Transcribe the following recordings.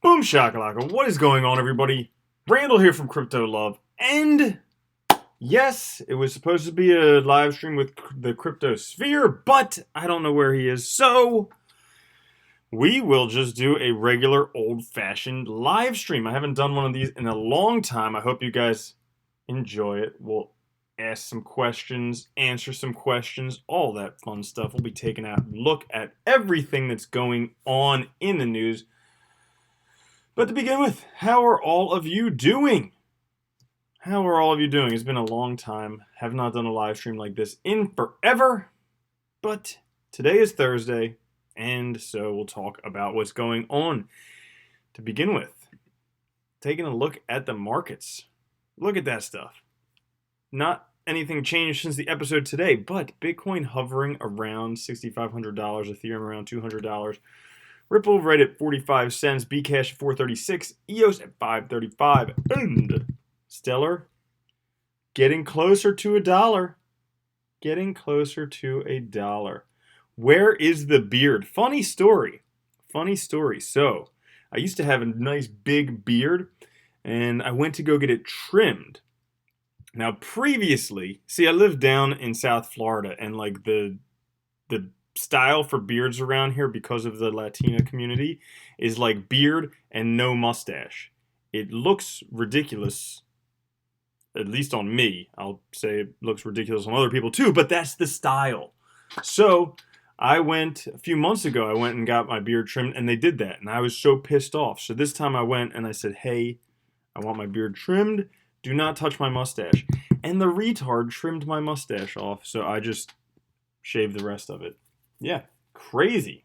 Boom shakalaka, what is going on, everybody? Randall here from Crypto Love, and yes, it was supposed to be a live stream with the Crypto Sphere, but I don't know where he is, so we will just do a regular old-fashioned live stream. I haven't done one of these in a long time. I hope you guys enjoy it. We'll ask some questions, answer some questions, all that fun stuff. We'll be taking a look at everything that's going on in the news. But to begin with, how are all of you doing? How are all of you doing? It's been a long time. Have not done a live stream like this in forever. But today is Thursday, and so we'll talk about what's going on. To begin with, taking a look at the markets. Look at that stuff. Not anything changed since the episode today, but Bitcoin hovering around $6,500, Ethereum around $200. Ripple right at 45 cents, Bcash at 436, EOS at 535, and Stellar getting closer to $1. Getting closer to $1. Where is the beard? Funny story. Funny story. So, I used to have a nice big beard, and I went to go get it trimmed. Now, previously, see, I lived down in South Florida, and like the style for beards around here, because of the Latina community, is like beard and no mustache. It looks ridiculous, at least on me. I'll say it looks ridiculous on other people too, but that's the style. So I went a few months ago, I went and got my beard trimmed, and they did that, and I was so pissed off. So this time I went and I said, hey, I want my beard trimmed. Do not touch my mustache. And the retard trimmed my mustache off, so I just shaved the rest of it. Yeah, crazy.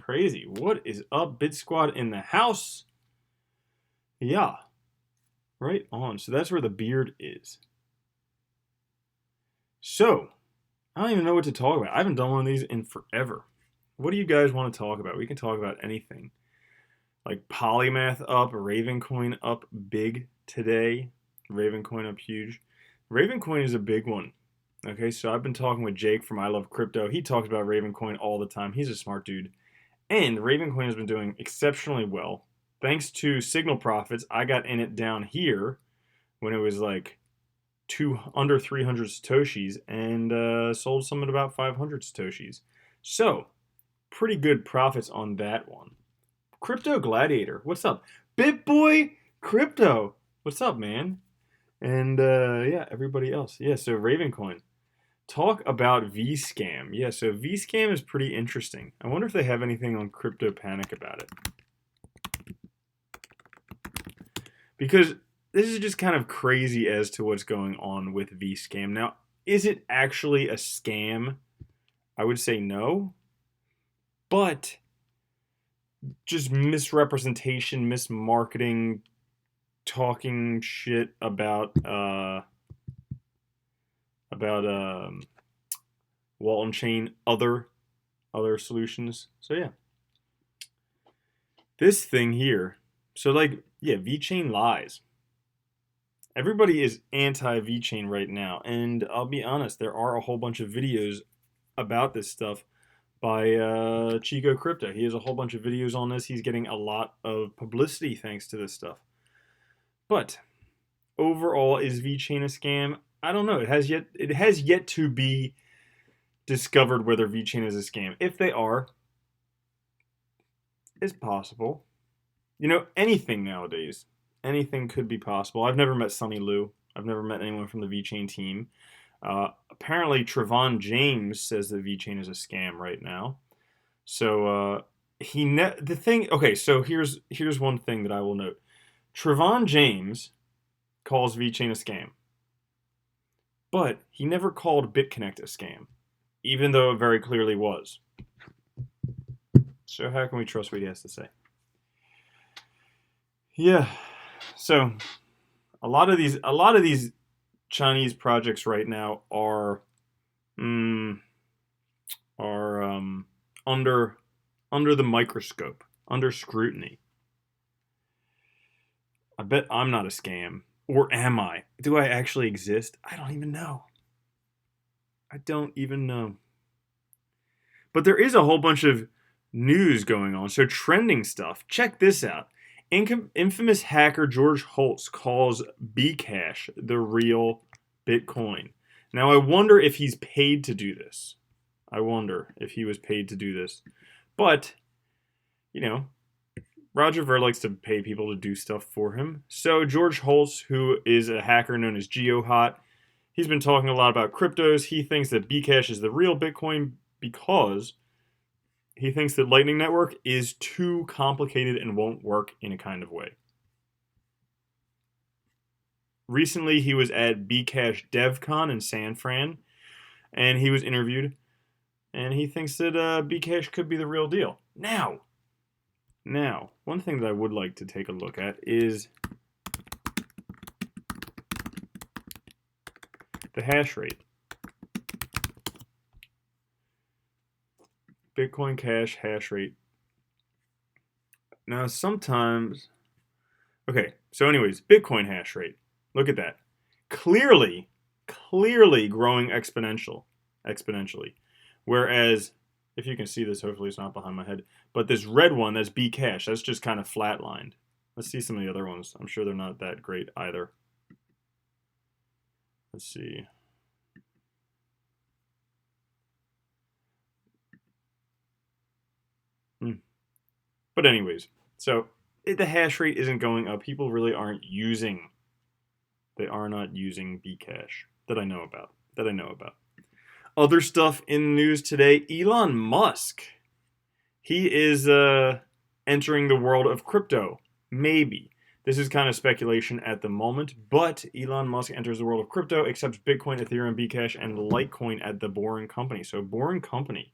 Crazy. What is up, Bit Squad in the house? Yeah, right on. So that's where the beard is. So, I don't even know what to talk about. I haven't done one of these in forever. What do you guys want to talk about? We can talk about anything. Like Polymath up, Ravencoin up big today. Ravencoin up huge. Ravencoin is a big one. Okay, so I've been talking with Jake from I Love Crypto. He talks about Ravencoin all the time. He's a smart dude. And Ravencoin has been doing exceptionally well. Thanks to signal profits, I got in it down here when it was like under 300 Satoshis and sold some at about 500 Satoshis. So, pretty good profits on that one. Crypto Gladiator, what's up? BitBoy Crypto, what's up, man? And yeah, everybody else. Yeah, so Ravencoin. Talk about VeSCAM. Yeah, so VeSCAM is pretty interesting. I wonder if they have anything on Crypto Panic about it. Because this is just kind of crazy as to what's going on with VeSCAM. Now, is it actually a scam? I would say no. But just misrepresentation, mismarketing, talking shit about Walton Chain, other solutions. So yeah, this thing here. So like, yeah, VeChain lies. Everybody is anti VeChain right now, and I'll be honest, there are a whole bunch of videos about this stuff by Chico Crypto. He has a whole bunch of videos on this. He's getting a lot of publicity thanks to this stuff. But overall, is VeChain a scam? I don't know. It has yet to be discovered whether VeChain is a scam. If they are, it's possible. You know, anything nowadays. Anything could be possible. I've never met Sunny Lou. I've never met anyone from the VeChain team. Apparently, Trevon James says that VeChain is a scam right now. So okay. So here's one thing that I will note. Trevon James calls VeChain a scam, but he never called BitConnect a scam, even though it very clearly was. So how can we trust what he has to say? Yeah. So a lot of these Chinese projects right now are under the microscope, under scrutiny. I bet I'm not a scam. Or am I? Do I actually exist? I don't even know. I don't even know. But there is a whole bunch of news going on. So trending stuff. Check this out. Infamous hacker George Holtz calls Bcash the real Bitcoin. Now, I wonder if he's paid to do this. I wonder if he was paid to do this. But, you know, Roger Ver likes to pay people to do stuff for him. So George Holtz, who is a hacker known as GeoHot, he's been talking a lot about cryptos. He thinks that Bcash is the real Bitcoin because he thinks that Lightning Network is too complicated and won't work in a kind of way. Recently, he was at Bcash DevCon in San Fran, and he was interviewed, and he thinks that Bcash could be the real deal. Now, one thing that I would like to take a look at is the hash rate. Bitcoin Cash hash rate. Now, sometimes... Okay, so anyways, Bitcoin hash rate. Look at that. Clearly growing exponentially. Whereas, if you can see this, hopefully it's not behind my head, but this red one, that's Bcash, that's just kind of flatlined. Let's see some of the other ones. I'm sure they're not that great either. Let's see. But anyways, so the hash rate isn't going up. People really aren't using. They are not using Bcash that I know about. Other stuff in the news today: Elon Musk. He is entering the world of crypto. Maybe. This is kind of speculation at the moment, but Elon Musk enters the world of crypto, accepts Bitcoin, Ethereum, Bcash, and Litecoin at the Boring Company. So Boring Company,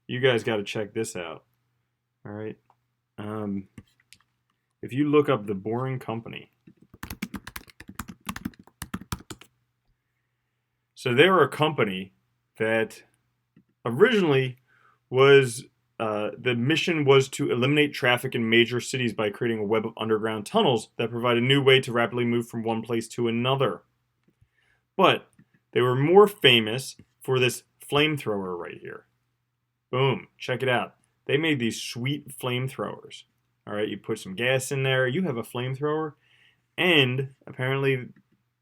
you guys got to check this out. All right. If you look up the Boring Company, so they were a company that originally was the mission was to eliminate traffic in major cities by creating a web of underground tunnels that provide a new way to rapidly move from one place to another. But they were more famous for this flamethrower right here. Boom, check it out. They made these sweet flamethrowers. All right, you put some gas in there, you have a flamethrower, and apparently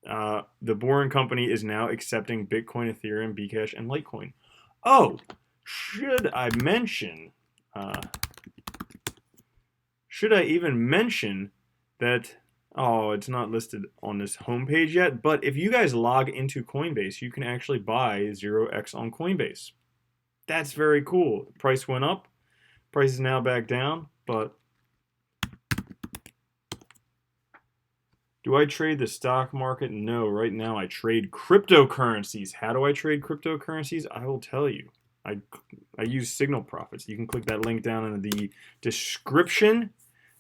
the Boring Company is now accepting Bitcoin, Ethereum, Bcash, and Litecoin. Oh, should I even mention that, oh, it's not listed on this homepage yet, but if you guys log into Coinbase, you can actually buy 0x on Coinbase. That's very cool. The price went up. Price is now back down, but do I trade the stock market? No, right now I trade cryptocurrencies. How do I trade cryptocurrencies? I will tell you. I use Signal Profits. You can click that link down in the description,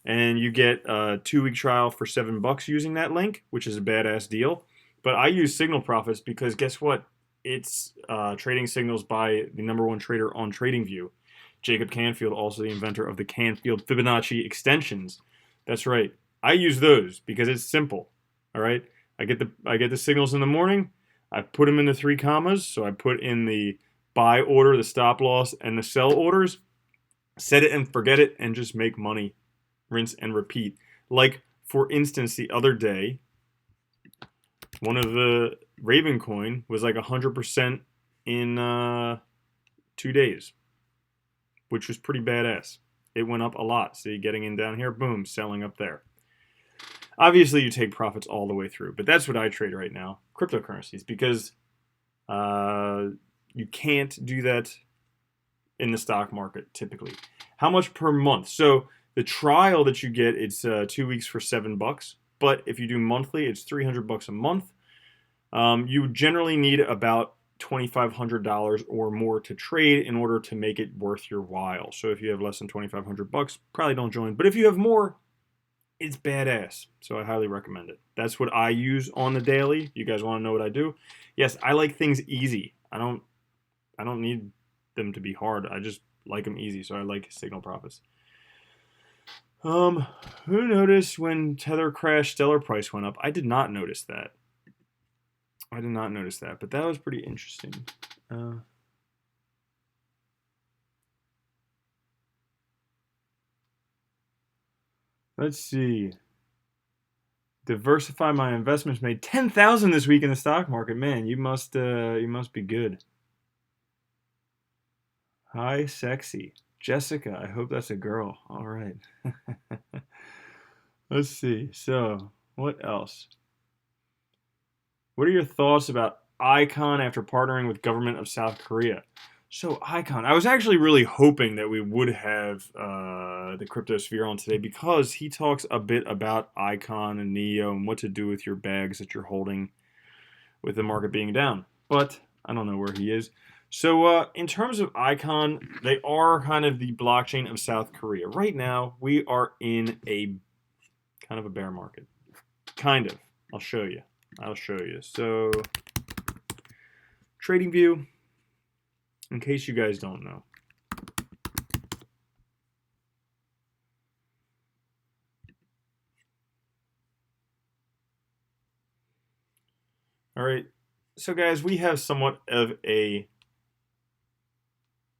and you get a 2-week trial for $7 using that link, which is a badass deal. But I use Signal Profits because guess what? It's trading signals by the #1 trader on TradingView, Jacob Canfield, also the inventor of the Canfield Fibonacci extensions. That's right. I use those because it's simple. All right. I get the signals in the morning. I put them into 3 commas. So I put in the buy order, the stop loss, and the sell orders. Set it and forget it, and just make money. Rinse and repeat. Like, for instance, the other day, one of the Ravencoin was like 100% in 2 days, which was pretty badass. It went up a lot. See, getting in down here, boom, selling up there. Obviously, you take profits all the way through, but that's what I trade right now, cryptocurrencies, because you can't do that in the stock market typically. How much per month? So the trial that you get, it's 2 weeks for $7, but if you do monthly, it's $300 a month. You generally need about $2,500 or more to trade in order to make it worth your while. So if you have less than $2,500, probably don't join. But if you have more, it's badass. So I highly recommend it. That's what I use on the daily. You guys want to know what I do? Yes, I like things easy. I don't need them to be hard. I just like them easy. So I like Signal Profits. Who noticed when Tether crashed, Stellar price went up? I did not notice that. But that was pretty interesting. Let's see. Diversify my investments. Made 10,000 this week in the stock market. Man, you must be good. Hi, sexy. Jessica, I hope that's a girl. All right. Let's see. So, what else? What are your thoughts about Icon after partnering with government of South Korea? So, Icon, I was actually really hoping that we would have the Cryptosphere on today because he talks a bit about Icon and Neo and what to do with your bags that you're holding with the market being down. But I don't know where he is. So in terms of Icon, they are kind of the blockchain of South Korea. Right now, we are in a kind of a bear market. Kind of. I'll show you. So, trading view, in case you guys don't know. All right. So, guys, we have somewhat of a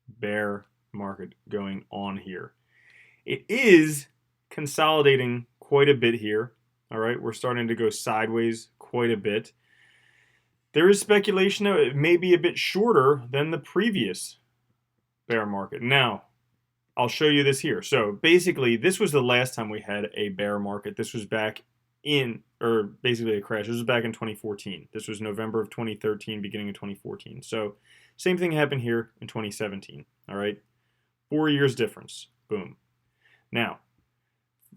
bear market going on here. It is consolidating quite a bit here. All right, we're starting to go sideways quite a bit. There is speculation that it may be a bit shorter than the previous bear market. Now, I'll show you this here. So basically, this was the last time we had a bear market. This was back in, or basically a crash. This was back in 2014. This was November of 2013, beginning of 2014. So same thing happened here in 2017. All right, 4 years difference. Boom. Now,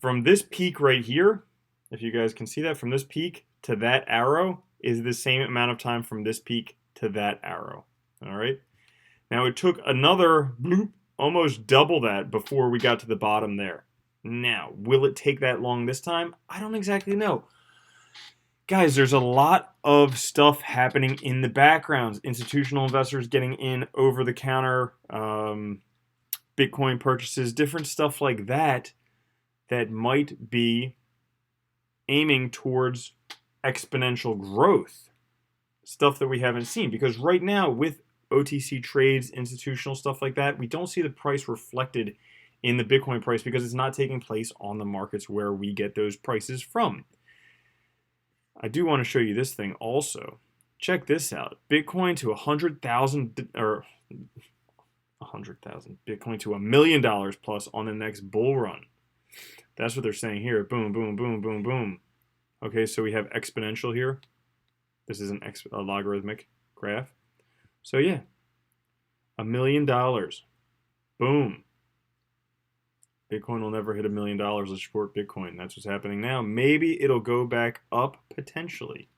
from this peak right here, if you guys can see that, from this peak to that arrow is the same amount of time from this peak to that arrow. All right. Now it took another bloop, almost double that before we got to the bottom there. Now, will it take that long this time? I don't exactly know. Guys, there's a lot of stuff happening in the background. Institutional investors getting in over the counter, Bitcoin purchases, different stuff like that, that might be aiming towards exponential growth. Stuff that we haven't seen. Because right now, with OTC trades, institutional stuff like that, we don't see the price reflected in the Bitcoin price because it's not taking place on the markets where we get those prices from. I do want to show you this thing also. Check this out. Bitcoin to 100,000 or 100,000. Bitcoin to $1 million plus on the next bull run. That's what they're saying here. Boom, boom, boom, boom, boom. Okay, so we have exponential here. This is a logarithmic graph. So yeah, $1 million. Boom. Bitcoin will never hit $1 million. Let's short Bitcoin. That's what's happening now. Maybe it'll go back up potentially.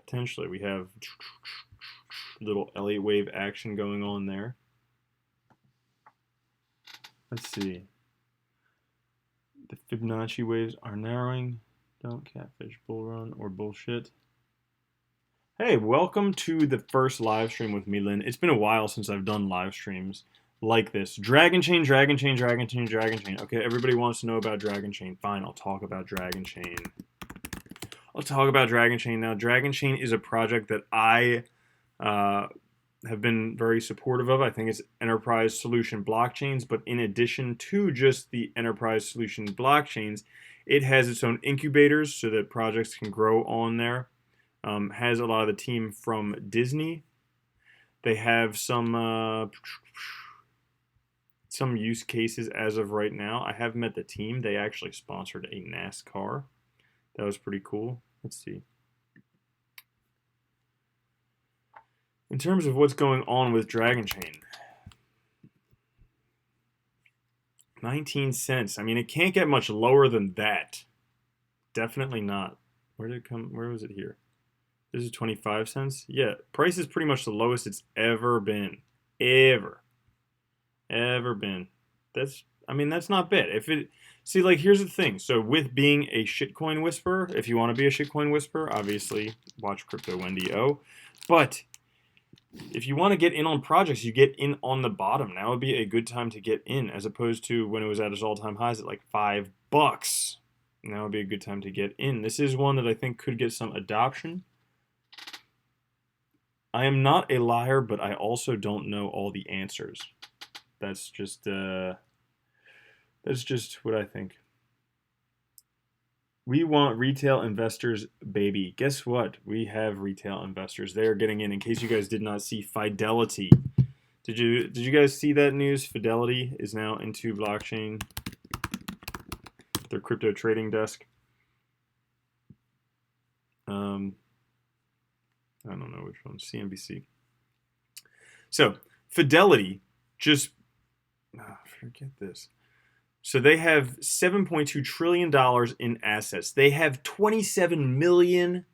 Potentially. We have little Elliott wave action going on there. Let's see. The Fibonacci waves are narrowing. Don't catfish bull run or bullshit. Hey, welcome to the first live stream with me, Lynn. It's been a while since I've done live streams like this. Dragon Chain, Dragon Chain, Dragon Chain, Dragon Chain. Okay, everybody wants to know about Dragon Chain. Fine, I'll talk about Dragon Chain. I'll talk about Dragon Chain now. Dragon Chain is a project that I have been very supportive of. I think it's enterprise solution blockchains, but in addition to just the enterprise solution blockchains, it has its own incubators so that projects can grow on there. Has a lot of the team from Disney. They have some use cases as of right now. I have met the team. They actually sponsored a NASCAR. That was pretty cool. Let's see. In terms of what's going on with Dragon Chain, 19 cents. I mean, it can't get much lower than that. Definitely not. Where did it come? Where was it here? This is 25 cents. Yeah, price is pretty much the lowest it's ever been. Ever been. That's not bad. Like, here's the thing. So with being a shitcoin whisperer, if you want to be a shitcoin whisperer, obviously watch Crypto Wendy O. But if you want to get in on projects, you get in on the bottom. Now would be a good time to get in, as opposed to when it was at its all-time highs at like $5. Now would be a good time to get in. This is one that I think could get some adoption. I am not a liar, but I also don't know all the answers. That's just what I think. We want retail investors, baby. Guess what? We have retail investors. They are getting in case you guys did not see Fidelity. Did you guys see that news? Fidelity is now into blockchain. Their crypto trading desk. I don't know which one. CNBC. So Fidelity just forget this. So they have $7.2 trillion in assets. They have 27 million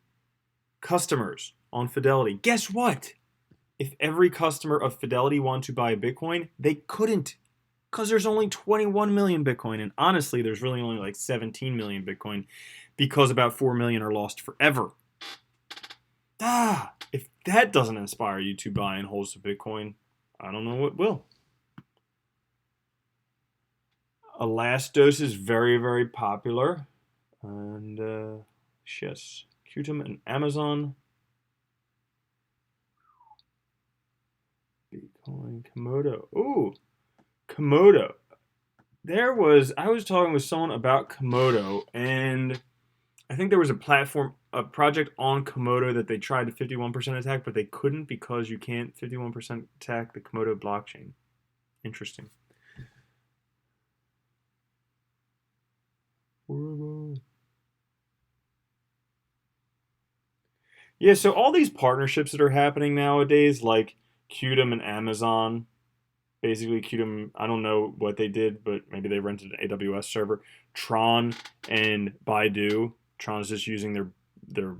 customers on Fidelity. Guess what? If every customer of Fidelity wanted to buy a Bitcoin, they couldn't, because there's only 21 million Bitcoin. And honestly, there's really only like 17 million Bitcoin, because about 4 million are lost forever. If that doesn't inspire you to buy and hold some Bitcoin, I don't know what will. Elastos is very, very popular. And yes, Qtum and Amazon. Bitcoin, Komodo. Ooh, Komodo. I was talking with someone about Komodo, and I think there was a project on Komodo that they tried to 51% attack, but they couldn't because you can't 51% attack the Komodo blockchain. Interesting. Yeah, so all these partnerships that are happening nowadays, like Qtum and Amazon, basically Qtum, I don't know what they did, but maybe they rented an AWS server. Tron and Baidu. Tron's just using their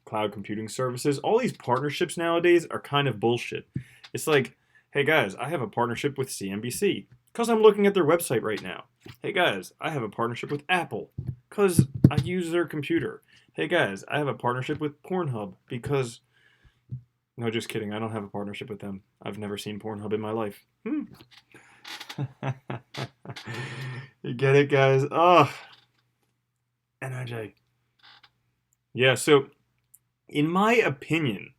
cloud computing services. All these partnerships nowadays are kind of bullshit. It's like, hey guys, I have a partnership with CNBC because I'm looking at their website right now. Hey guys, I have a partnership with Apple because I use their computer. Hey guys, I have a partnership with Pornhub because... No, just kidding. I don't have a partnership with them. I've never seen Pornhub in my life. You get it, guys? Oh, NIJ. Yeah, so in my opinion,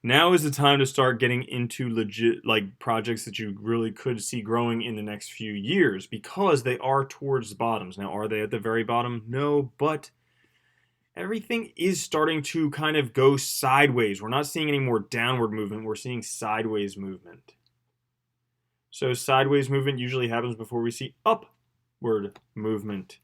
now is the time to start getting into legit like projects that you really could see growing in the next few years, because they are towards the bottoms. Now, are they at the very bottom? No, but everything is starting to kind of go sideways. We're not seeing any more downward movement. We're seeing sideways movement. So sideways movement usually happens before we see upward movement.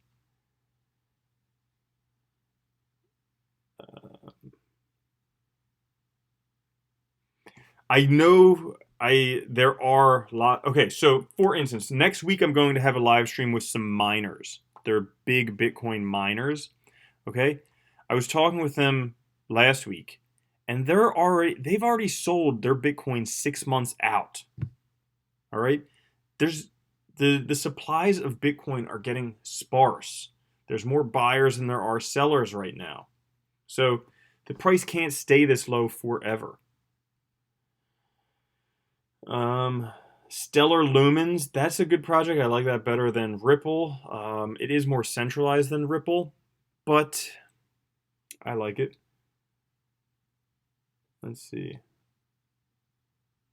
I know there are okay, so for instance, next week I'm going to have a live stream with some miners. They're big Bitcoin miners. Okay? I was talking with them last week, and they've already sold their Bitcoin 6 months out. All right? There's the supplies of Bitcoin are getting sparse. There's more buyers than there are sellers right now. So the price can't stay this low forever. Stellar Lumens, that's a good project. I like that better than Ripple. It is more centralized than Ripple, but I like it. Let's see.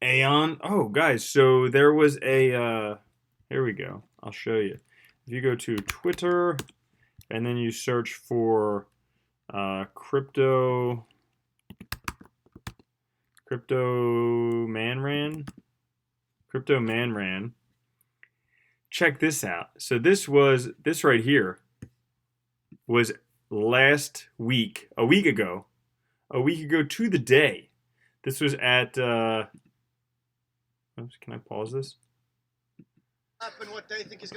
Aeon. Oh, guys, so there was a... here we go. I'll show you. If you go to Twitter and then you search for Crypto Manran. Check this out. So this right here was last week, a week ago to the day. This was at oops, can I pause this?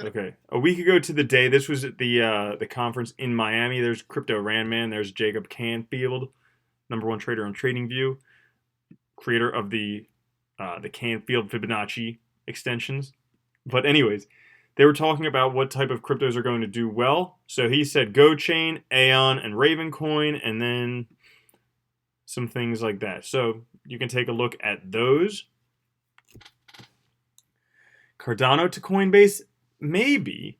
Okay, a week ago to the day. This was at the conference in Miami. There's Crypto Randman. There's Jacob Canfield, #1 trader on TradingView, creator of the Canfield Fibonacci extensions. But anyways, they were talking about what type of cryptos are going to do well. So he said GoChain, Aeon, and Ravencoin, and then some things like that. So you can take a look at those. Cardano to Coinbase, maybe.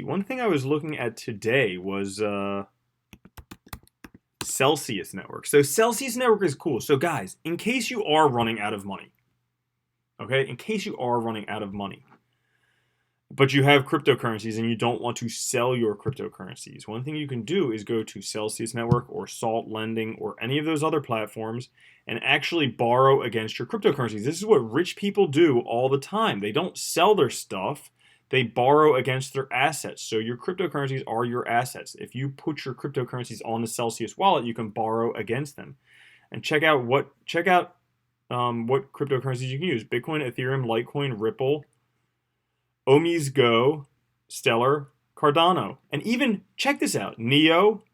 One thing I was looking at today was Celsius Network. So Celsius Network is cool. So guys, in case you are running out of money, okay, but you have cryptocurrencies and you don't want to sell your cryptocurrencies. One thing you can do is go to Celsius Network or Salt Lending or any of those other platforms and actually borrow against your cryptocurrencies. This is what rich people do all the time. They don't sell their stuff. They borrow against their assets. So your cryptocurrencies are your assets. If you put your cryptocurrencies on the Celsius wallet, you can borrow against them. And check out what cryptocurrencies you can use: Bitcoin, Ethereum, Litecoin, Ripple, Omi's Go, Stellar, Cardano. And even, check this out, Neo.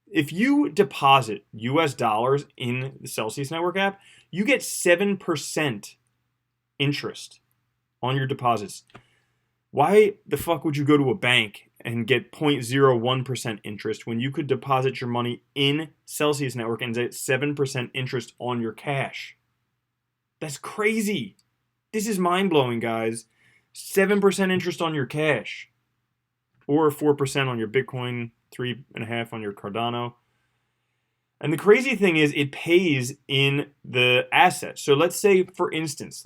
If you deposit US dollars in the Celsius Network app, you get 7% interest on your deposits. Why the fuck would you go to a bank and get 0.01% interest when you could deposit your money in Celsius Network and get 7% interest on your cash? That's crazy. This is mind-blowing, guys. 7% interest on your cash, or 4% on your Bitcoin, 3.5% on your Cardano. And the crazy thing is it pays in the asset. So let's say for instance,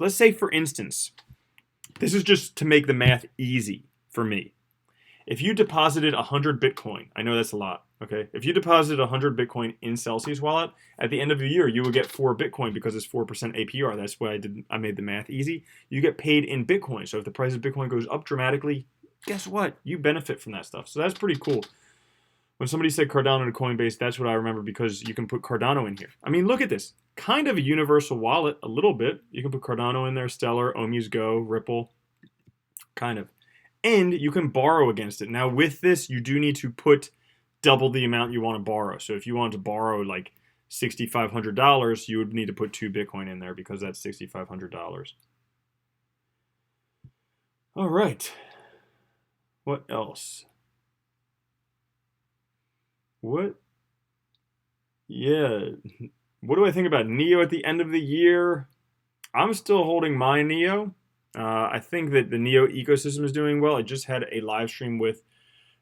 this is just to make the math easy for me. If you deposited 100 Bitcoin, I know that's a lot, okay? If you deposited 100 Bitcoin in Celsius Wallet, at the end of the year, you would get 4 Bitcoin because it's 4% APR. That's why I made the math easy. You get paid in Bitcoin. So if the price of Bitcoin goes up dramatically, guess what? You benefit from that stuff. So that's pretty cool. When somebody said Cardano to Coinbase, that's what I remember, because you can put Cardano in here. I mean, look at this. Kind of a universal wallet, a little bit. You can put Cardano in there, Stellar, Omi's Go, Ripple, kind of. And you can borrow against it. Now, with this, you do need to put double the amount you want to borrow. So if you wanted to borrow like $6,500, you would need to put 2 Bitcoin in there, because that's $6,500. All right. What else? Yeah. What do I think about Neo at the end of the year? I'm still holding my Neo. I think that the Neo ecosystem is doing well. I just had a live stream with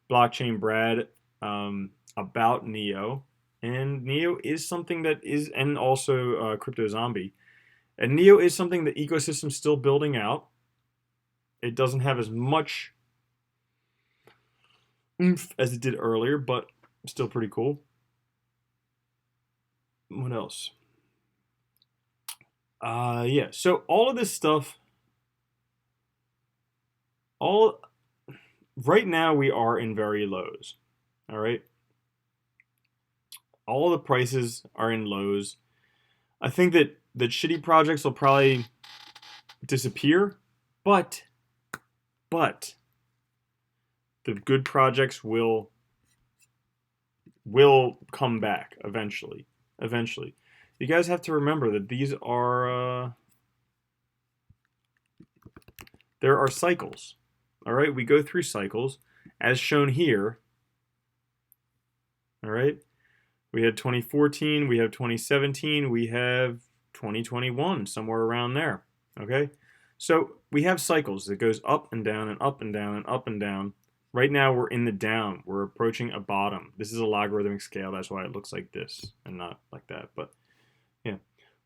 Blockchain Brad about Neo. And Neo is something that is, and also Crypto Zombie. And Neo is something the ecosystem's still building out. It doesn't have as much oomph as it did earlier, but still pretty cool. What else? Yeah, so all of this stuff, right now we are in very lows, all right? All the prices are in lows. I think that shitty projects will probably disappear, but the good projects will come back eventually. You guys have to remember that these are there are cycles. All right, we go through cycles as shown here. All right, we had 2014, we have 2017, we have 2021, somewhere around there. Okay, so we have cycles that goes up and down and up and down and up and down. Right now we're in the down. We're approaching a bottom. This is a logarithmic scale. That's why it looks like this and not like that. But yeah.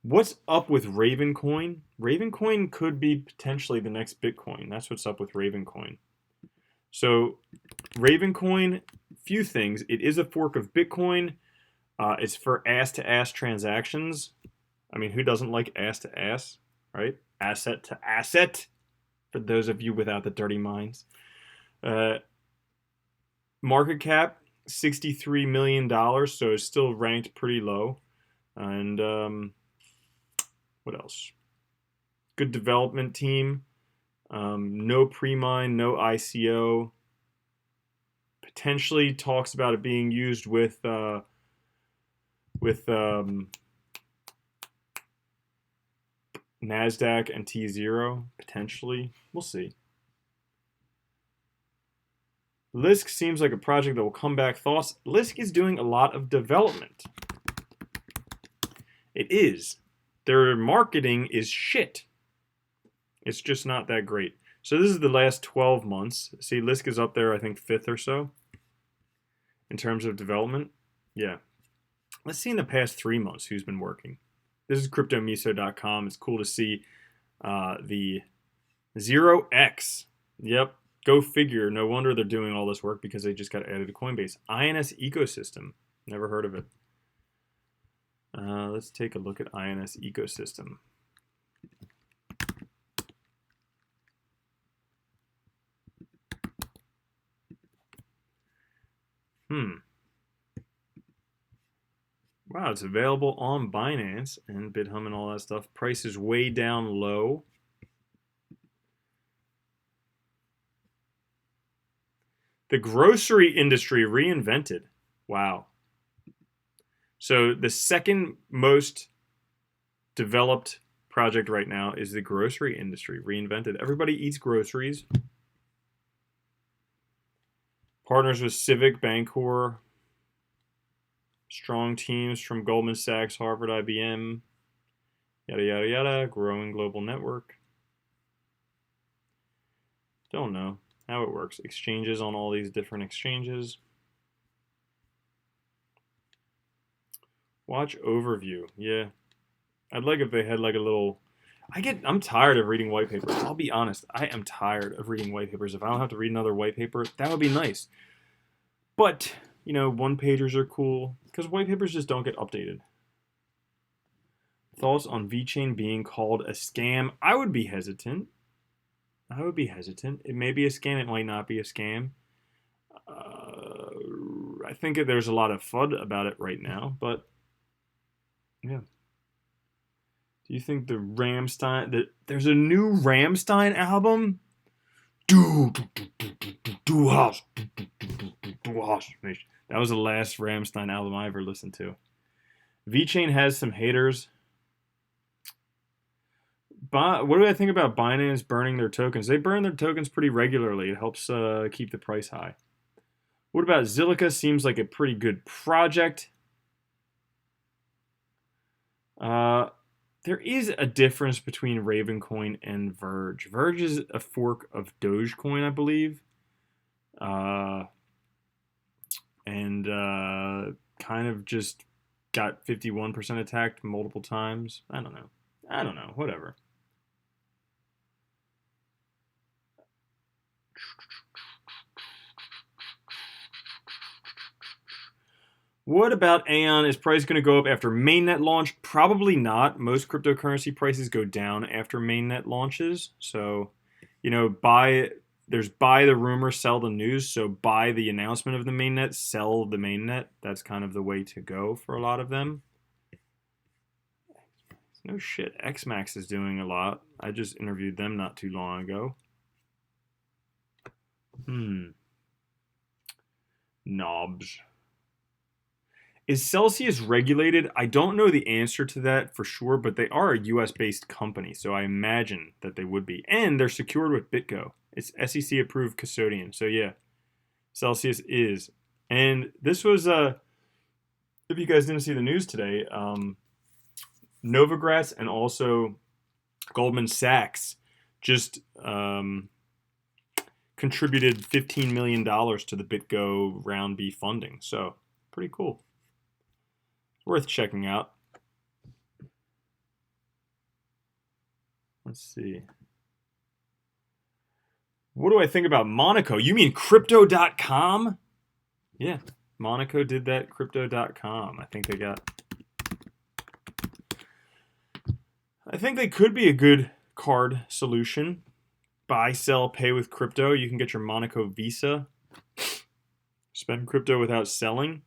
What's up with Ravencoin? Ravencoin could be potentially the next Bitcoin. That's what's up with Ravencoin. So Ravencoin, few things. It is a fork of Bitcoin. It's for ass-to-ass transactions. I mean, who doesn't like ass-to-ass, right? Asset to asset, for those of you without the dirty minds. Market cap, $63 million, so it's still ranked pretty low. And what else? Good development team. No pre-mine, no ICO. Potentially talks about it being used with NASDAQ and T0, potentially. We'll see. Lisk seems like a project that will come back. Thoughts? Lisk is doing a lot of development. It is. Their marketing is shit. It's just not that great. So this is the last 12 months. See, Lisk is up there, I think, 5th or so in terms of development. Yeah. Let's see in the past 3 months who's been working. This is cryptomiso.com. It's cool to see the 0x Yep. Go figure. No wonder they're doing all this work because they just got added to Coinbase. INS ecosystem. Never heard of it. Let's take a look at INS ecosystem. Wow, it's available on Binance and BitHum and all that stuff. Price is way down low. The grocery industry reinvented. Wow. So the second most developed project right now is the grocery industry reinvented. Everybody eats groceries. Partners with Civic, Bancorp. Strong teams from Goldman Sachs, Harvard, IBM. Yada, yada, yada. Growing global network. Don't know how it works. Exchanges on all these different exchanges. Watch overview. Yeah. I'd like if they had like a little... I'm tired of reading white papers. I'll be honest. I am tired of reading white papers. If I don't have to read another white paper, that would be nice. But, you know, one-pagers are cool because white papers just don't get updated. Thoughts on VeChain being called a scam? I would be hesitant. It may be a scam. It might not be a scam. I think there's a lot of FUD about it right now, but yeah. Do you think the there's a new Rammstein album? That was the last Rammstein album I ever listened to. VeChain has some haters. What do I think about Binance burning their tokens? They burn their tokens pretty regularly. It helps keep the price high. What about Zilliqa? Seems like a pretty good project. There is a difference between Ravencoin and Verge. Verge is a fork of Dogecoin, I believe. And kind of just got 51% attacked multiple times. I don't know. Whatever. What about Aeon? Is price going to go up after mainnet launch? Probably not. Most cryptocurrency prices go down after mainnet launches. So, you know, there's buy the rumor, sell the news. So buy the announcement of the mainnet, sell the mainnet. That's kind of the way to go for a lot of them. No shit. XMAX is doing a lot. I just interviewed them not too long ago. Knobs. Is Celsius regulated? I don't know the answer to that for sure, but they are a US-based company, so I imagine that they would be. And they're secured with BitGo. It's SEC-approved custodian. So yeah, Celsius is. And this was, if you guys didn't see the news today, Novogratz and also Goldman Sachs just contributed $15 million to the BitGo Round B funding. So pretty cool. Worth checking out. Let's see. What do I think about Monaco? You mean Crypto.com? Yeah, Monaco did that. Crypto.com. I think they could be a good card solution. Buy, sell, pay with crypto. You can get your Monaco Visa. Spend crypto without selling.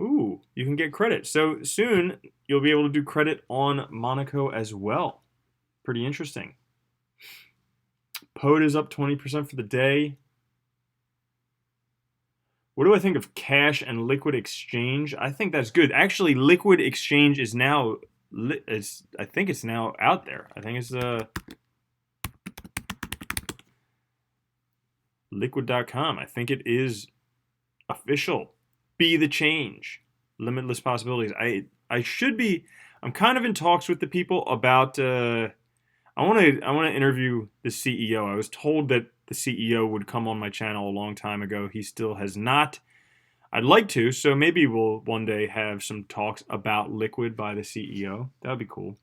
Ooh, you can get credit. So soon you'll be able to do credit on Monaco as well. Pretty interesting. POD is up 20% for the day. What do I think of Cash and Liquid Exchange? I think that's good. Actually, Liquid Exchange is now, I think it's now out there. I think it's liquid.com. I think it is official. Be the change. Limitless possibilities. I'm kind of in talks with the people about I want to interview the CEO. I was told that the CEO would come on my channel a long time ago. He still has not. I'd like to, so maybe we'll one day have some talks about Liquid by the CEO. That would be cool.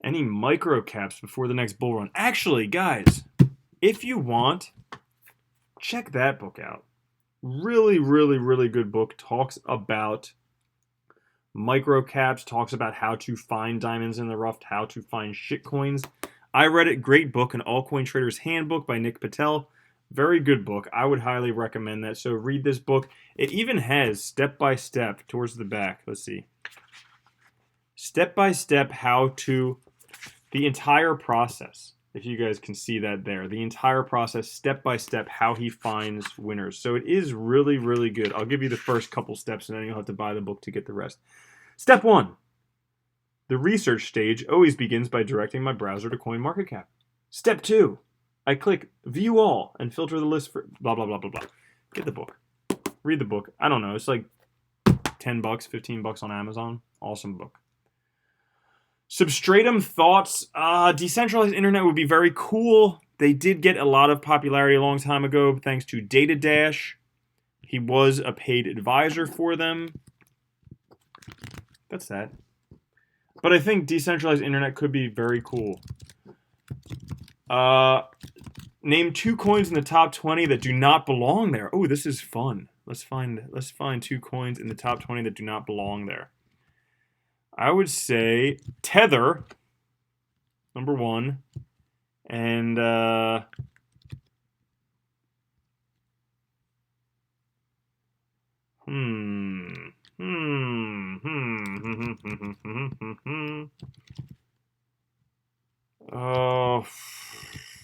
Any micro caps before the next bull run? Actually, guys, if you want, check that book out. Really, really, really good book. Talks about micro caps, talks about how to find diamonds in the rough, how to find shit coins. I read it. Great book, An Altcoin Trader's Handbook by Nick Patel. Very good book. I would highly recommend that. So read this book. It even has step-by-step towards the back. Let's see. Step-by-step how to, the entire process. If you guys can see that there. The entire process, step-by-step, how he finds winners. So it is really, really good. I'll give you the first couple steps, and then you'll have to buy the book to get the rest. Step 1. The research stage always begins by directing my browser to CoinMarketCap. Step 2. I click View All and filter the list for blah, blah, blah, blah, blah. Get the book. Read the book. I don't know. It's like $10, $15 on Amazon. Awesome book. Substratum Thoughts. Decentralized internet would be very cool. They did get a lot of popularity a long time ago thanks to Data Dash. He was a paid advisor for them. That's sad. But I think decentralized internet could be very cool. Name 2 coins in the top 20 that do not belong there. Oh, this is fun. Let's find 2 coins in the top 20 that do not belong there. I would say Tether, number 1, and oh,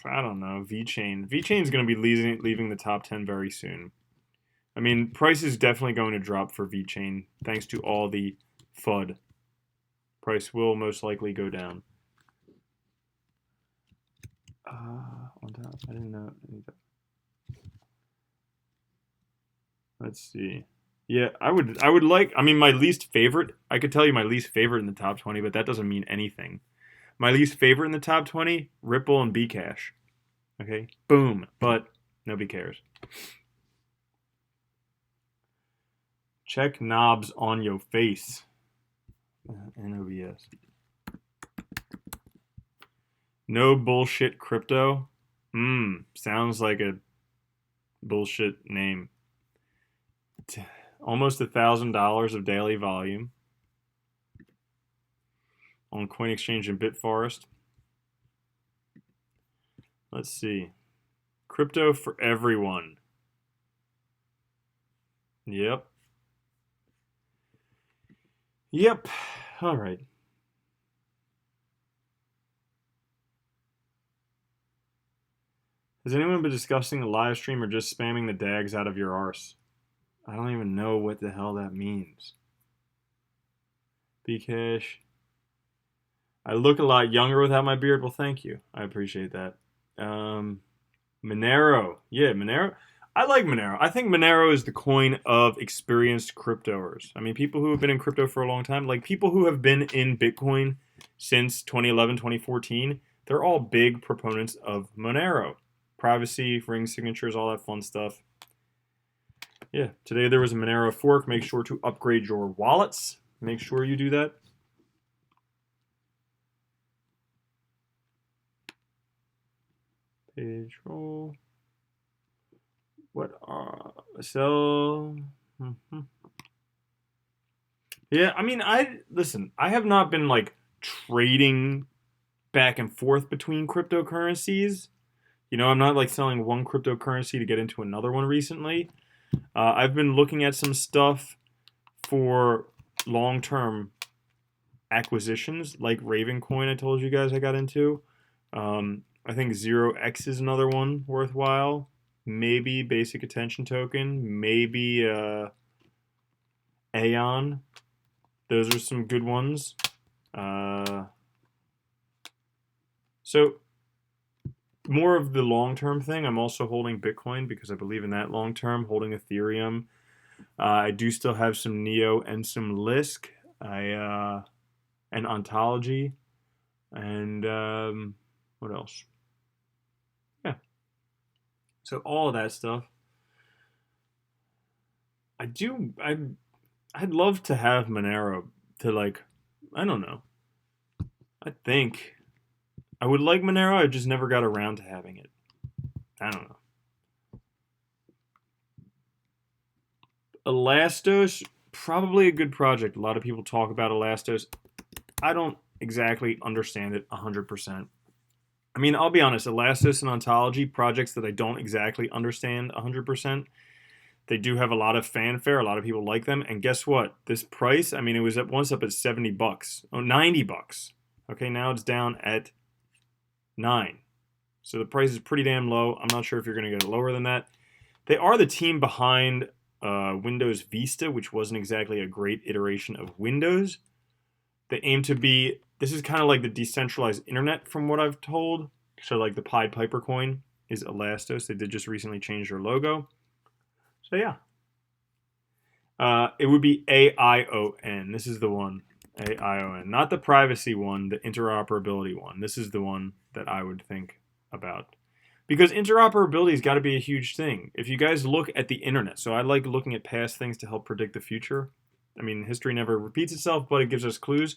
I don't know. VeChain. VeChain's going to be leaving the top 10 very soon. I mean, price is definitely going to drop for VeChain thanks to all the FUD. Price will most likely go down. On top, I didn't know. Let's see. Yeah, I would like. I mean, my least favorite. I could tell you my least favorite in the top 20, but that doesn't mean anything. My least favorite in the top 20: Ripple and Bcash. Okay, boom. But nobody cares. Check knobs on your face. NOBS. No bullshit crypto. Sounds like a bullshit name. Almost $1,000 of daily volume on CoinExchange and Bitforest. Let's see. Crypto for everyone. Yep. All right. Has anyone been discussing the live stream or just spamming the dags out of your arse? I don't even know what the hell that means. Bcash. I look a lot younger without my beard. Well, thank you. I appreciate that. Monero. Yeah, Monero. I like Monero. I think Monero is the coin of experienced cryptoers. I mean, people who have been in crypto for a long time, like people who have been in Bitcoin since 2011, 2014, they're all big proponents of Monero. Privacy, ring signatures, all that fun stuff. Yeah, today there was a Monero fork. Make sure to upgrade your wallets. Make sure you do that. Page roll. What are so? Yeah, I mean, I have not been like trading back and forth between cryptocurrencies. You know, I'm not like selling one cryptocurrency to get into another one recently. I've been looking at some stuff for long-term acquisitions, like Ravencoin. I told you guys I got into. I think 0x is another one worthwhile. Maybe Basic Attention Token. Maybe Aeon. Those are some good ones. So more of the long-term thing. I'm also holding Bitcoin because I believe in that long-term. Holding Ethereum. I do still have some Neo and some Lisk. And Ontology. And what else? Yeah. So all of that stuff. I'd love to have Monero to like, I don't know. I think I would like Monero, I just never got around to having it. I don't know. Elastos, probably a good project. A lot of people talk about Elastos. I don't exactly understand it 100%. I mean, I'll be honest, Elastos and Ontology, projects that I don't exactly understand 100%. They do have a lot of fanfare. A lot of people like them. And guess what? This price, I mean, it was once up at 70 bucks. Oh, 90 bucks. Okay, now it's down at 9. So the price is pretty damn low. I'm not sure if you're going to get lower than that. They are the team behind Windows Vista, which wasn't exactly a great iteration of Windows. They aim to be, this is kind of like the decentralized internet from what I've told. So like the Pied Piper coin is Elastos. They did just recently change their logo. So yeah. It would be AION. This is the one. AION. Not the privacy one, the interoperability one. This is the one that I would think about. Because interoperability has got to be a huge thing. If you guys look at the internet, so I like looking at past things to help predict the future. I mean, history never repeats itself, but it gives us clues.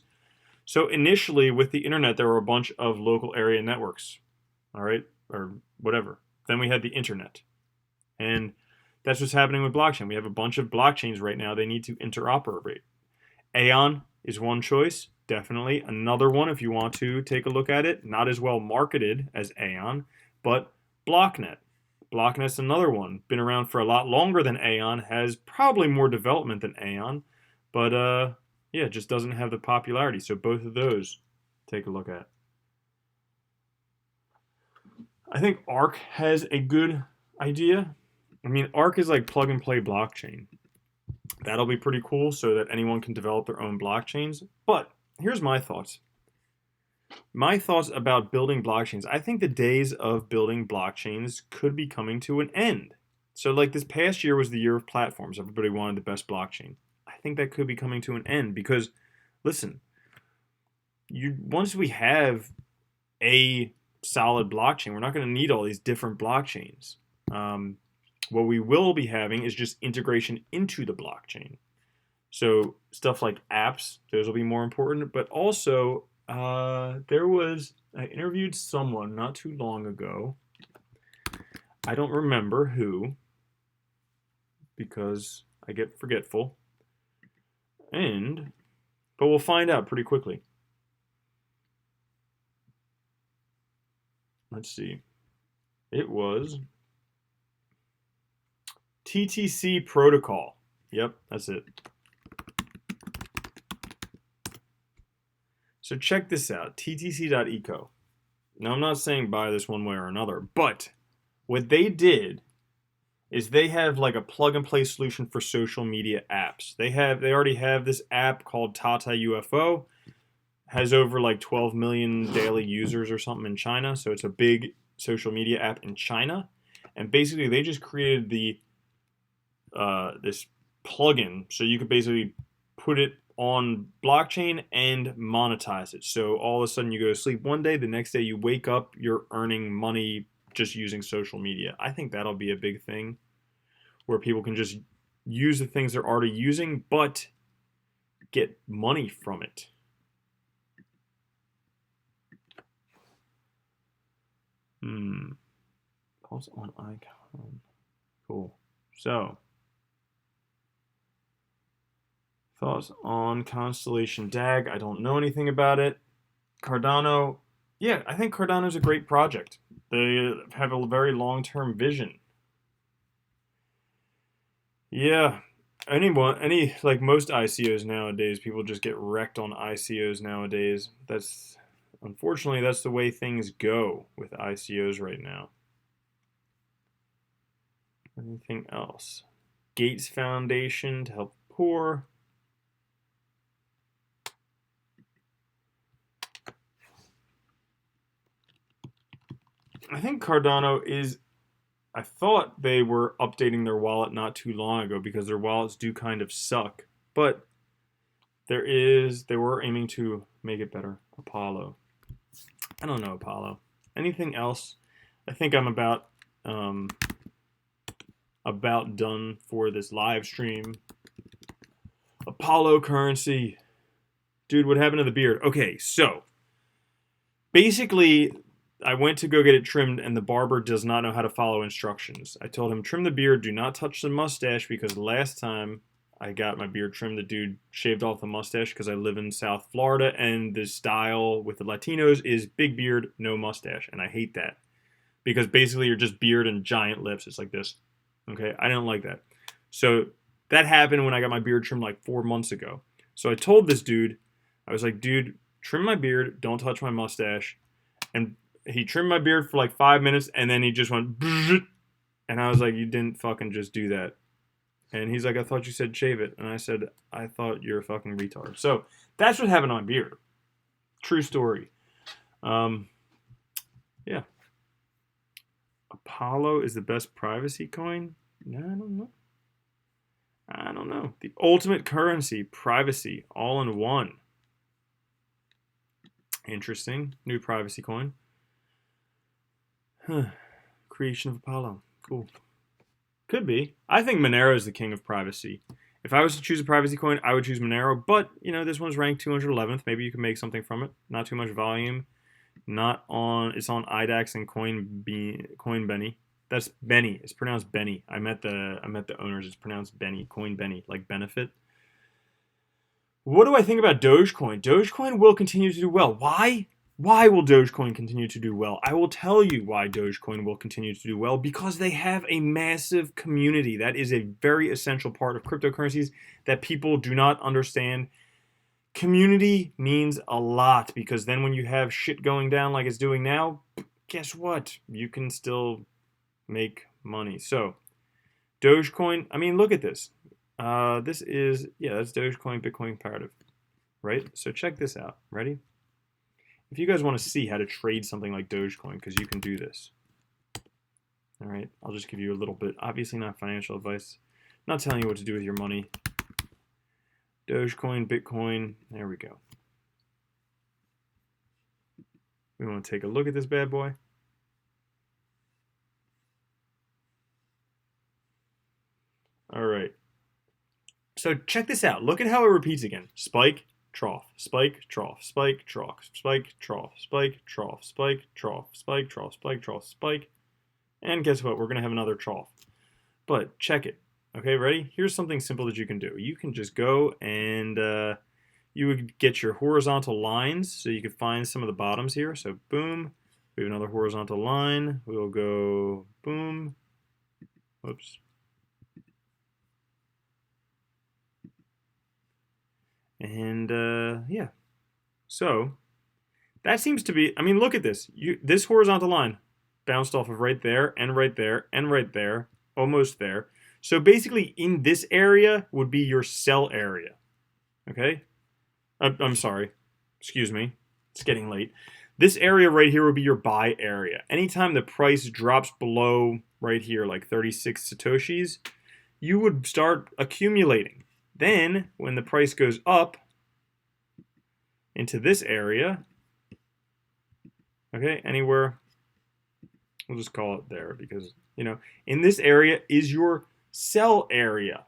So initially, with the internet, there were a bunch of local area networks, all right, or whatever. Then we had the internet. And that's what's happening with blockchain. We have a bunch of blockchains right now. They need to interoperate. Aeon is one choice, definitely. Another one, if you want to take a look at it, not as well marketed as Aeon, but Blocknet. Blocknet's another one. Been around for a lot longer than Aeon, has probably more development than Aeon, but yeah, it just doesn't have the popularity. So both of those, take a look at. I think Arc has a good idea. I mean, Arc is like plug and play blockchain. That'll be pretty cool so that anyone can develop their own blockchains. But here's my thoughts. My thoughts about building blockchains. I think the days of building blockchains could be coming to an end. So like this past year was the year of platforms. Everybody wanted the best blockchain. I think that could be coming to an end because, listen, once we have a solid blockchain, we're not going to need all these different blockchains. What we will be having is just integration into the blockchain. So stuff like apps, those will be more important. But also, I interviewed someone not too long ago. I don't remember who, because I get forgetful. But we'll find out pretty quickly. Let's see. It was TTC protocol. Yep, that's it. So check this out, ttc.eco. Now I'm not saying buy this one way or another, but what they did is they have like a plug and play solution for social media apps. They already have this app called Tata UFO. Has over like 12 million daily users or something in China, so it's a big social media app in China. And basically they just created this plugin so you could basically put it on blockchain and monetize it. So all of a sudden you go to sleep one day, the next day you wake up, you're earning money just using social media. I think that'll be a big thing where people can just use the things they're already using but get money from it. Pulse on icon. Cool. So, thoughts on Constellation DAG? I don't know anything about it. Cardano, yeah, I think Cardano's a great project. They have a very long-term vision. Yeah, like most ICOs nowadays, people just get wrecked on ICOs nowadays. Unfortunately, that's the way things go with ICOs right now. Anything else? Gates Foundation to help poor. I think Cardano is, I thought they were updating their wallet not too long ago because their wallets do kind of suck. But they were aiming to make it better. Apollo. I don't know Apollo. Anything else? I think I'm about done for this live stream. Apollo currency. Dude, what happened to the beard? Okay, so basically, I went to go get it trimmed, and the barber does not know how to follow instructions. I told him, trim the beard, do not touch the mustache, because last time I got my beard trimmed, the dude shaved off the mustache because I live in South Florida, and the style with the Latinos is big beard, no mustache, and I hate that. Because basically you're just beard and giant lips. It's like this. Okay? I didn't like that. So that happened when I got my beard trimmed like 4 months ago. So I told this dude, I was like, dude, trim my beard, don't touch my mustache. And he trimmed my beard for like 5 minutes, and then he just went, and I was like, you didn't fucking just do that. And he's like, I thought you said shave it. And I said, I thought you're a fucking retard. So that's what happened on my beard. True story. Yeah. Apollo is the best privacy coin? No, I don't know. I don't know. The ultimate currency, privacy, all in one. Interesting. New privacy coin. Huh. Creation of Apollo. Cool. Could be. I think Monero is the king of privacy. If I was to choose a privacy coin, I would choose Monero. But, you know, this one's ranked 211th. Maybe you can make something from it. Not too much volume. Not on. It's on IDAX and Coinbenny. That's Benny. It's pronounced Benny. I met the owners. It's pronounced Benny. Coinbenny, like benefit. What do I think about Dogecoin? Dogecoin will continue to do well. Why? Why will Dogecoin continue to do well? I will tell you why Dogecoin will continue to do well. Because they have a massive community. That is a very essential part of cryptocurrencies that people do not understand. Community means a lot, because then when you have shit going down like it's doing now, guess what? You can still make money. So, Dogecoin, I mean, look at this. This is, yeah, that's Dogecoin, Bitcoin comparative, right? So check this out. Ready? If you guys want to see how to trade something like Dogecoin, because you can do this. All right, I'll just give you a little bit. Obviously not financial advice. Not telling you what to do with your money. Dogecoin, Bitcoin, there we go. We want to take a look at this bad boy. All right. So check this out. Look at how it repeats again. Spike, trough, spike, trough, spike, trough, spike, trough, spike, trough, spike, trough, spike, trough, spike, trough, spike. And guess what? We're going to have another trough. But check it. Okay, ready? Here's something simple that you can do. You can just go and you would get your horizontal lines, so you could find some of the bottoms here. So boom, we have another horizontal line. We'll go boom. Whoops. And yeah, so that seems to be, I mean, look at this. This horizontal line bounced off of right there and right there and right there, almost there. So basically in this area would be your sell area, okay? I'm sorry, excuse me, it's getting late. This area right here would be your buy area. Anytime the price drops below right here, like 36 Satoshis, you would start accumulating. Then, when the price goes up into this area, okay, anywhere, we'll just call it there because, you know, in this area is your sell area,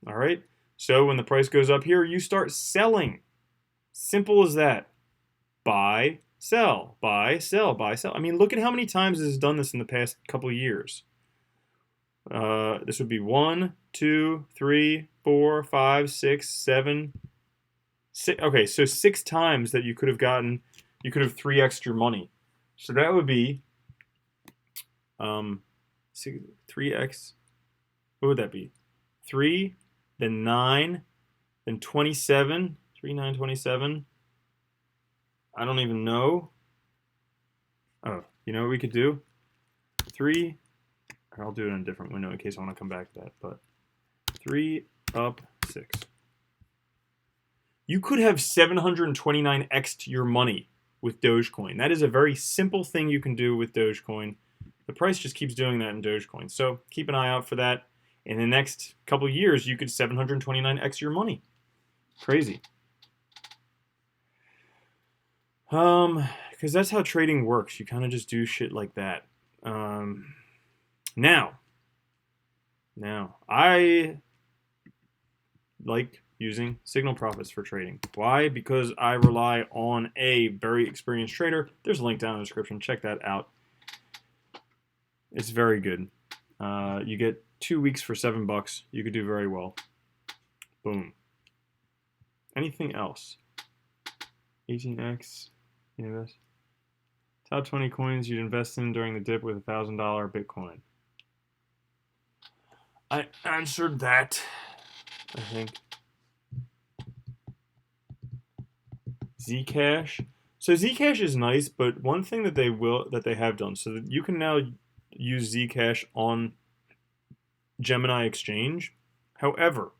all right? So when the price goes up here, you start selling. Simple as that. Buy, sell, buy, sell, buy, sell. I mean, look at how many times this has done this in the past couple of years. This would be 1, 2, 3, 4, 5, 6, 7, 6. Okay, so 6 times that you could have gotten, you could have 3x'd your money. So that would be 3x. What would that be? 3, then 9, then 27. 3, 9, 27. I don't even know. Oh, you know what we could do? 3. I'll do it in a different window in case I want to come back to that. But 3 up 6. You could have 729x to your money with Dogecoin. That is a very simple thing you can do with Dogecoin. The price just keeps doing that in Dogecoin. So keep an eye out for that. In the next couple of years, you could 729x your money. Crazy. Because that's how trading works. You kind of just do shit like that. Now, I like using signal profits for trading. Why? Because I rely on a very experienced trader. There's a link down in the description. Check that out. It's very good. You get 2 weeks for $7. You could do very well. Boom. Anything else? 18x. Invest. Top 20 coins you'd invest in during the dip with a $1,000 Bitcoin. I answered that, I think. Zcash. So Zcash is nice, but one thing that they have done, so that you can now use Zcash on Gemini Exchange. However,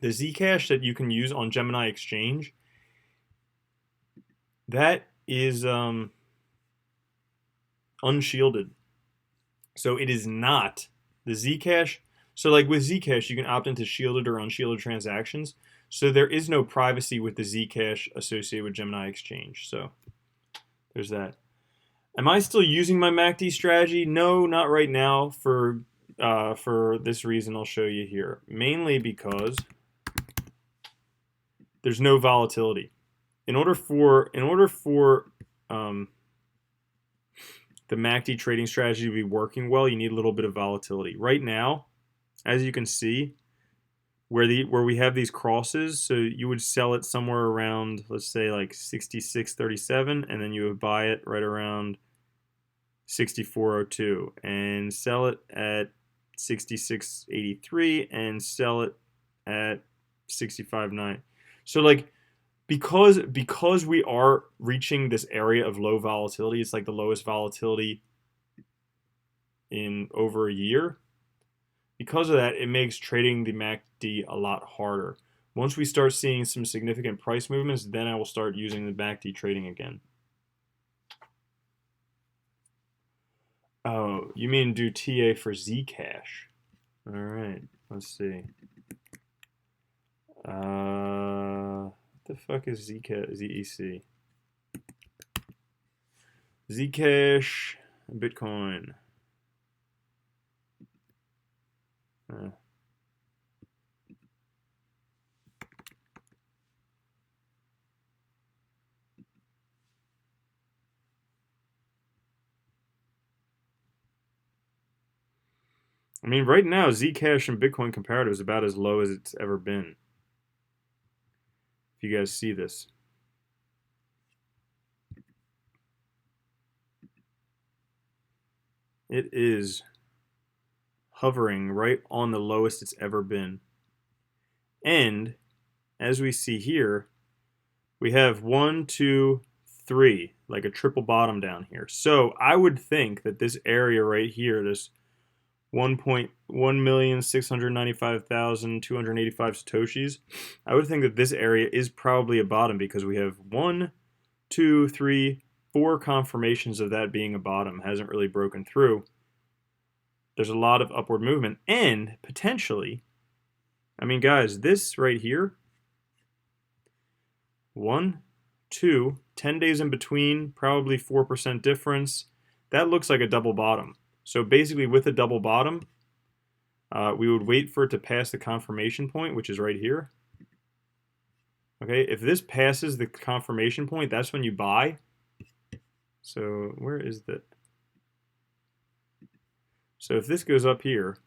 the Zcash that you can use on Gemini Exchange, that is unshielded. So it is not the Zcash. So like with Zcash, you can opt into shielded or unshielded transactions. So there is no privacy with the Zcash associated with Gemini Exchange. So there's that. Am I still using my MACD strategy? No, not right now. For this reason, I'll show you here. Mainly because there's no volatility. In order for the MACD trading strategy to be working well, you need a little bit of volatility. Right now, as you can see, where we have these crosses, so you would sell it somewhere around, let's say like 66.37, and then you would buy it right around 64.02, and sell it at 66.83, and sell it at 65.9. So like, because we are reaching this area of low volatility, it's like the lowest volatility in over a year. Because of that, it makes trading the MACD a lot harder. Once we start seeing some significant price movements, then I will start using the MACD trading again. Oh, you mean do TA for Zcash? All right, let's see. What the fuck is ZEC? Zcash, Bitcoin. I mean, right now, Zcash and Bitcoin comparative is about as low as it's ever been. If you guys see this. It is hovering right on the lowest it's ever been. And as we see here, we have 1, 2, 3, like a triple bottom down here. So I would think that this area right here, this 1,695,285 Satoshis, I would think that this area is probably a bottom because we have 1, 2, 3, 4 confirmations of that being a bottom. Hasn't really broken through. There's a lot of upward movement, and potentially, I mean, guys, this right here, 1, 2, 10 days in between, probably 4% difference. That looks like a double bottom. So basically, with a double bottom, we would wait for it to pass the confirmation point, which is right here. Okay, if this passes the confirmation point, that's when you buy. So where is that? So if this goes up here,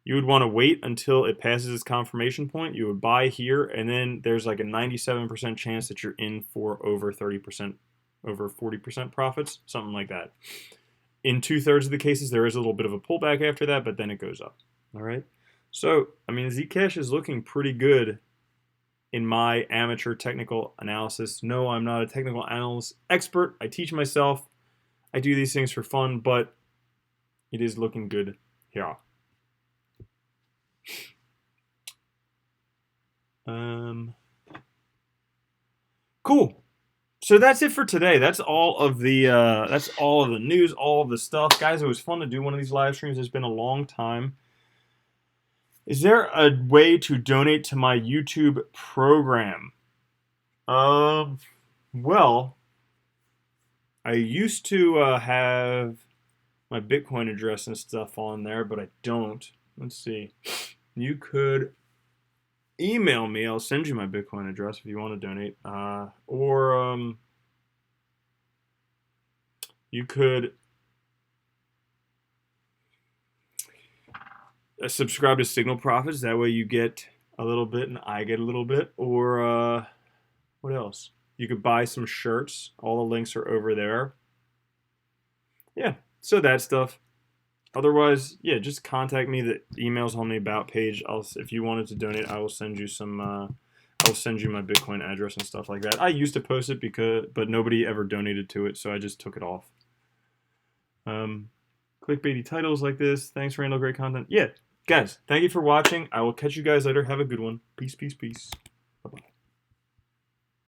you would want to wait until it passes its confirmation point. You would buy here, and then there's like a 97% chance that you're in for over 30%, over 40% profits, something like that. In 2/3 of the cases, there is a little bit of a pullback after that, but then it goes up. All right. So, I mean, Zcash is looking pretty good in my amateur technical analysis. No, I'm not a technical analyst expert. I teach myself. I do these things for fun, but it is looking good here. Cool. So that's it for today. That's all of the news, all of the stuff, guys. It was fun to do one of these live streams. It's been a long time. Is there a way to donate to my YouTube program? Well, I used to have my Bitcoin address and stuff on there, but I don't. let's see. You could email me. I'll send you my Bitcoin address if you want to donate. Or you could subscribe to Signal Profits. That way you get a little bit and I get a little bit. Or what else? You could buy some shirts. All the links are over there. Yeah, so that stuff. Otherwise, yeah, just contact me. The email's on the About page. If you wanted to donate, I will send you some. I'll send you my Bitcoin address and stuff like that. I used to post it but nobody ever donated to it, so I just took it off. Clickbaity titles like this. Thanks, Randall. Great content. Yeah, guys, thank you for watching. I will catch you guys later. Have a good one. Peace, peace, peace.